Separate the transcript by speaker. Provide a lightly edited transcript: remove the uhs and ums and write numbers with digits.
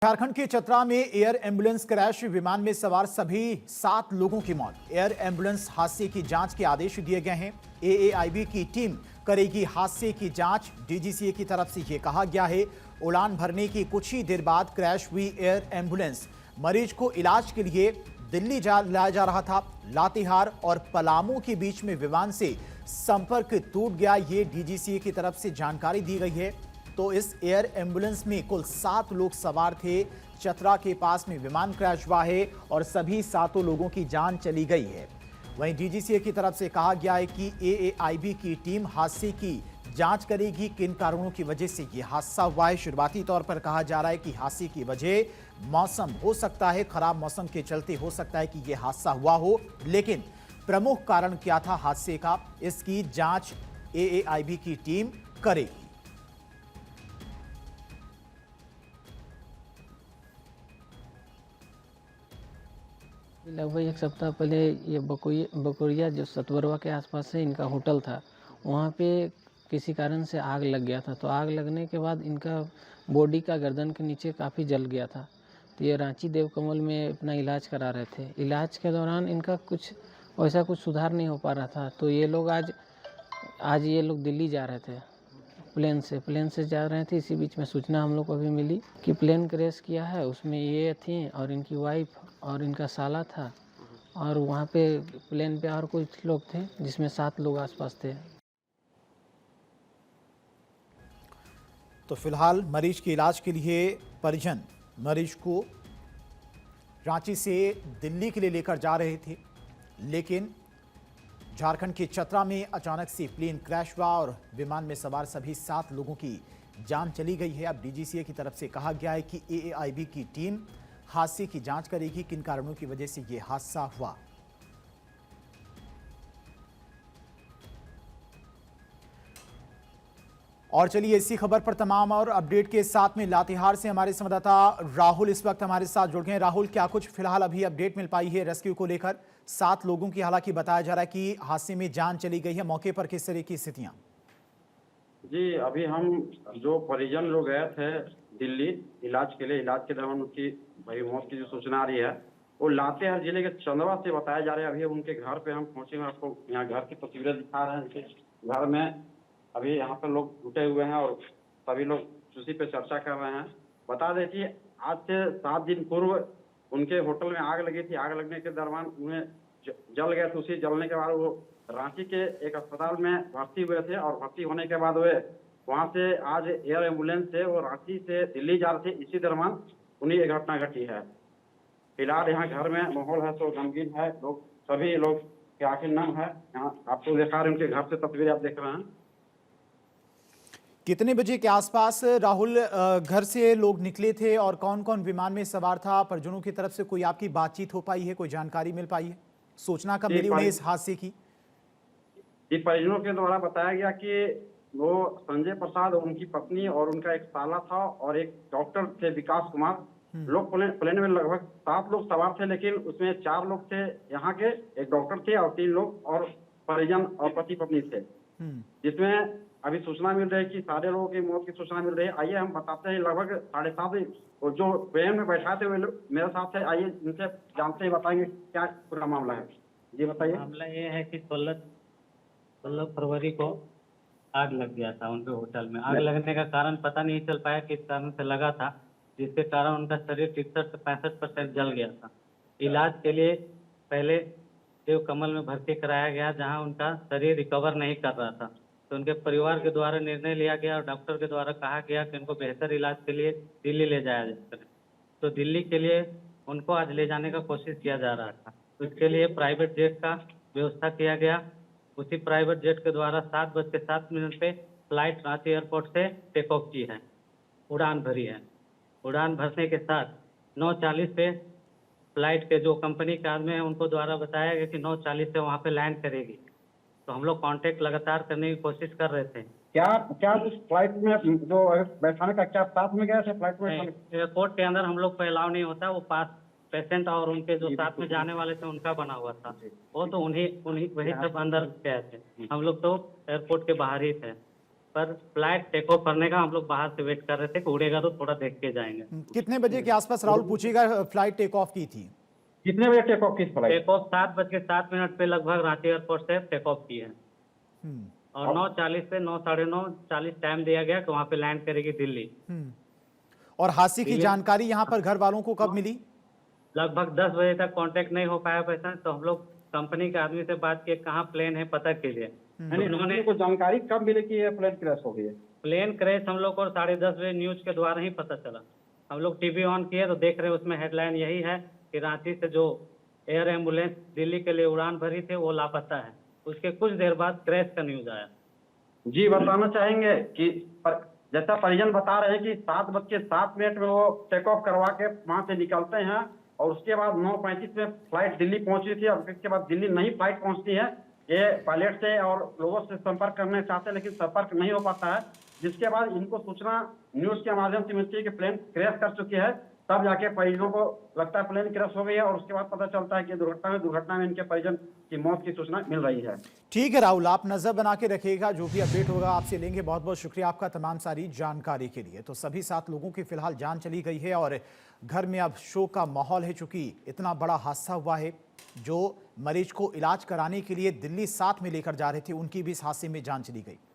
Speaker 1: झारखंड के चतरा में air ambulance crash, विमान में सवार सभी 7 लोगों की मौत। एयर एम्बुलेंस हादसे की जांच के आदेश दिए गए हैं। एएआईबी की टीम करेगी हादसे की जांच। डीजीसीए की तरफ से यह कहा गया है। उड़ान भरने की कुछ ही देर बाद क्रैश हुई एयर एम्बुलेंस। मरीज को इलाज के लिए दिल्ली लाया जा रहा था। लातेहार और पलामू के बीच में विमान से संपर्क टूट गया, ये डीजीसीए की तरफ से जानकारी दी गई है। तो इस एयर एम्बुलेंस में कुल 7 लोग सवार थे। चतरा के पास में विमान क्रैश हुआ है और सभी 7 लोगों की जान चली गई है। वहीं डीजीसीए की तरफ से कहा गया है कि एएआईबी की टीम हादसे की जांच करेगी, किन कारणों की वजह से यह हादसा हुआ है। शुरुआती तौर पर कहा जा रहा है कि हादसे की वजह मौसम हो सकता है, खराब मौसम के चलते हो सकता है कि यह हादसा हुआ हो, लेकिन प्रमुख कारण क्या था हादसे का, इसकी जांच एएआईबी की टीम करेगी।
Speaker 2: लगभग 1 सप्ताह पहले ये बकोरिया जो सतबरवा के आसपास से इनका होटल था, वहाँ पे किसी कारण से आग लग गया था। तो आग लगने के बाद इनका बॉडी का गर्दन के नीचे काफ़ी जल गया था। तो ये रांची देवकमल में अपना इलाज करा रहे थे। इलाज के दौरान इनका वैसा कुछ सुधार नहीं हो पा रहा था। तो ये लोग आज ये लोग दिल्ली जा रहे थे प्लेन से जा रहे थे। इसी बीच में सूचना हम लोग को अभी मिली कि प्लेन क्रैश किया है। उसमें ये थी और इनकी वाइफ और इनका साला था, और वहाँ पे प्लेन पे और कुछ लोग थे, जिसमें 7 लोग आसपास थे।
Speaker 1: तो फिलहाल मरीज के इलाज के लिए परिजन मरीज को रांची से दिल्ली के लिए लेकर जा रहे थे, लेकिन झारखंड के चतरा में अचानक से प्लेन क्रैश हुआ और विमान में सवार सभी 7 लोगों की जान चली गई है। अब डीजीसीए की तरफ से कहा गया है कि एएआईबी की टीम हादसे की जांच करेगी, किन कारणों की वजह से यह हादसा हुआ। और चलिए इसी खबर पर तमाम और अपडेट के साथ में लातेहार से हमारे संवाददाता राहुल इस वक्त हमारे साथ जुड़ गए हैं। राहुल, क्या कुछ फिलहाल अभी अपडेट मिल पाई है रेस्क्यू को लेकर? 7 लोगों की, हालांकि बताया जा रहा है कि हादसे में जान चली गई है। मौके पर किस तरह की स्थितियां?
Speaker 3: जी, अभी हम जो परिजन लोग गए थे दिल्ली इलाज के लिए, इलाज के दौरान उनकी भाई मौत की जो सूचना आ रही है, वो लातेहार जिले के चंदवा से बताया जा रहा है। अभी उनके घर पे हम पहुंचे हैं, आपको यहाँ घर की तस्वीरें दिखा रहे हैं। उनके घर में अभी यहाँ पर लोग जुटे हुए हैं और सभी लोग उसी पे चर्चा कर रहे हैं। बता दें कि आज से 7 दिन पूर्व उनके होटल में आग लगी थी। आग लगने के दौरान उन्हें जल गए थे। उसी जलने के बाद वो रांची के एक अस्पताल में भर्ती हुए थे और भर्ती होने के बाद वे वहां से आज एयर एम्बुलेंस से वो रांची से दिल्ली जा रहे थे। इसी दरमियान उन्हीं ये घटना घटी है। फिलहाल यहाँ घर में माहौल है तो गमगीन है, लोग सभी लोग के आंखें नम है। यहाँ आपको दिखा रहे हैं उनके घर से तस्वीरें आप देख रहे हैं।
Speaker 1: कितने बजे के आसपास राहुल घर से लोग निकले थे और कौन कौन विमान में सवार था? परिजनों की तरफ से कोई आपकी बातचीत हो पाई है, कोई जानकारी मिल पाई है? सूचना कब मिली उन्हें इस हादसे की?
Speaker 3: परिजनों के द्वारा बताया गया कि वो संजय प्रसाद, उनकी पत्नी और उनका एक साला था और एक डॉक्टर थे विकास कुमार। लोग प्लेन में लगभग 7 लोग सवार थे, लेकिन उसमें 4 लोग थे यहाँ के, एक डॉक्टर थे और 3 लोग और परिजन और पति पत्नी थे। जिसमें अभी सूचना मिल रही है कि सारे लोगों की मौत की सूचना मिल रही है। आइए हम बताते हैं, लगभग 7:30 जो प्लेन में बैठा थे वे लोग मेरे साथ है। आइए इनसे जानते ही बताएंगे क्या पूरा मामला है। जी बताइए।
Speaker 4: मामला ये है कि 16 फरवरी को आग लग गया था उनके होटल में। आग लगने का कारण पता नहीं चल पाया किस कारण से लगा था, जिसके कारण उनका शरीर 63 से 65% जल गया था। इलाज के लिए पहले देव कमल में भर्ती कराया गया, जहां उनका शरीर रिकवर नहीं कर रहा था। तो उनके परिवार के द्वारा निर्णय लिया गया और डॉक्टर के द्वारा कहा गया कि उनको बेहतर इलाज के लिए दिल्ली ले जाया जाए। तो दिल्ली के लिए उनको आज ले जाने का कोशिश किया जा रहा था। तो इसके लिए प्राइवेट जेट का व्यवस्था किया गया। उसी प्राइवेट जेट के द्वारा 7:07 पे फ्लाइट रांची एयरपोर्ट से टेक ऑफ की है, उड़ान भरी है। उड़ान भरने के साथ 9:40 पे फ्लाइट के जो कंपनी के आदमी हैं उनको द्वारा बताया गया कि 9:40 से वहाँ पे लैंड करेगी। तो हम लोग कांटेक्ट लगातार करने की कोशिश कर रहे थे।
Speaker 3: क्या उस फ्लाइट में जो बैठाने का क्या साथ में गए थे फ्लाइट में?
Speaker 4: एयरपोर्ट के अंदर हम लोग को अलाउ नहीं होता, वो पास पेशेंट और उनके जो साथ में जाने वाले थे उनका बना हुआ था। वो तो वही सब अंदर गए थे, हम लोग तो एयरपोर्ट के बाहर ही थे। पर फ्लाइट टेक ऑफ करने का हम लोग बाहर से वेट कर रहे थे कि उड़ेगा तो थोड़ा देख के जाएंगे।
Speaker 1: कितने बजे के आसपास राहुल पूछेगा फ्लाइट टेक ऑफ की थी?
Speaker 3: कितने बजे टेक ऑफ की फ्लाइट?
Speaker 4: टेक ऑफ 7:07 पे लगभग रांची एयरपोर्ट से टेक ऑफ की है
Speaker 1: हम्म,
Speaker 4: और 9:40 से 9 साढ़े 9:40 टाइम दिया गया कि वहाँ पे लैंड करेगी दिल्ली।
Speaker 1: और हादसे की जानकारी यहाँ पर घर वालों को कब मिली?
Speaker 4: लगभग 10 बजे तक कांटेक्ट नहीं हो पाया पैसा, तो हम लोग कंपनी के आदमी से बात किए कहाँ प्लेन है पता के लिए।
Speaker 3: यानी उन्होंने को जानकारी कब मिली कि ये प्लेन क्रैश हो गई है?
Speaker 4: प्लेन क्रैश हम लोग को 10:30 बजे न्यूज के द्वारा ही पता चला। हम लोग टीवी ऑन किए तो देख रहे हैं उसमें हेडलाइन यही है कि रांची से जो एयर एम्बुलेंस दिल्ली के लिए उड़ान भरी थे वो लापता है। उसके कुछ देर बाद क्रैश का न्यूज आया।
Speaker 3: जी बताना चाहेंगे कि जैसा परिजन बता रहे हैं कि 7:07 में वो टेक ऑफ करवा के वहां से निकलते हैं और उसके बाद 9:35 में फ्लाइट दिल्ली पहुंची थी और इसके बाद दिल्ली नहीं फ्लाइट पहुंचती है। ये पायलट से और लोगों से संपर्क करना चाहते हैं लेकिन संपर्क नहीं हो पाता है, जिसके बाद इनको सूचना न्यूज के माध्यम से मिलती है कि प्लेन क्रैश कर चुकी है। तब जाके परिजनों को लगता है प्लेन क्रैश हो गई है और उसके बाद पता चलता है कि दुर्घटना में इनके परिजन की मौत की सूचना मिल रही है।
Speaker 1: ठीक है राहुल, आप नजर बना के रखिएगा, जो भी अपडेट होगा आपसे लेंगे। बहुत बहुत शुक्रिया आपका तमाम सारी जानकारी के लिए। तो सभी 7 लोगों की फिलहाल जान चली गई है और घर में अब शोक का माहौल है, चूंकि इतना बड़ा हादसा हुआ है। जो मरीज को इलाज कराने के लिए दिल्ली साथ में लेकर जा रहे थे उनकी भी इस हादसे में जान चली गई।